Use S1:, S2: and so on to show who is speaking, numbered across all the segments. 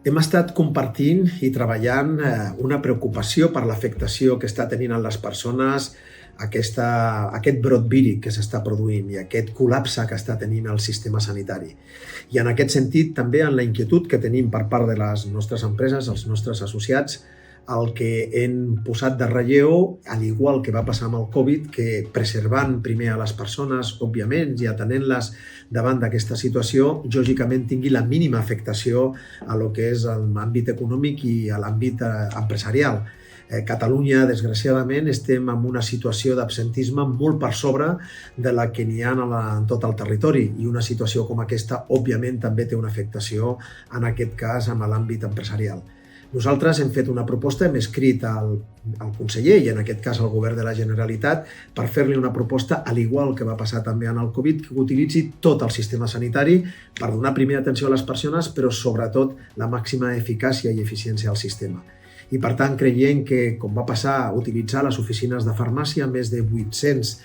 S1: Hem estat compartint i treballant una preocupació per l'afectació que està tenint en les persones aquest brot víric que s'està produint i aquest col·lapse que està tenint el sistema sanitari. I en aquest sentit també en la inquietud que tenim per part de les nostres empreses, els nostres associats, el que hem posat de relleu, al igual que va passar amb el Covid, que preservant primer a les persones, òbviament, i atenent-les davant d'aquesta situació, lògicament tingui la mínima afectació a lo que és l'àmbit econòmic i a l'àmbit empresarial. Catalunya, desgraciadament, estem en una situació d'absentisme molt per sobre de la que n'hi ha en tot el territori i una situació com aquesta, òbviament, també té una afectació, en aquest cas, amb l'àmbit empresarial. Nosaltres hem fet una proposta, hem escrit al conseller i en aquest cas al govern de la Generalitat per fer-li una proposta, al igual que va passar també en el Covid, que utilitzi tot el sistema sanitari per donar primera atenció a les persones, però sobretot la màxima eficàcia i eficiència al sistema. I per tant creiem que, com va passar a utilitzar les oficines de farmàcia, més de 800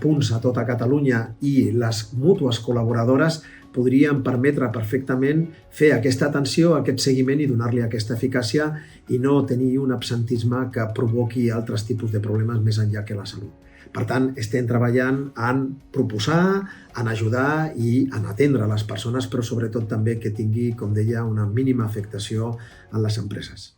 S1: punts a tota Catalunya i les mútues col·laboradores podrien permetre perfectament fer aquesta atenció, aquest seguiment i donar-li aquesta eficàcia i no tenir un absentisme que provoqui altres tipus de problemes més enllà que la salut. Per tant, estem treballant en proposar, en ajudar i en atendre les persones, però sobretot també que tingui, com deia, una mínima afectació en les empreses.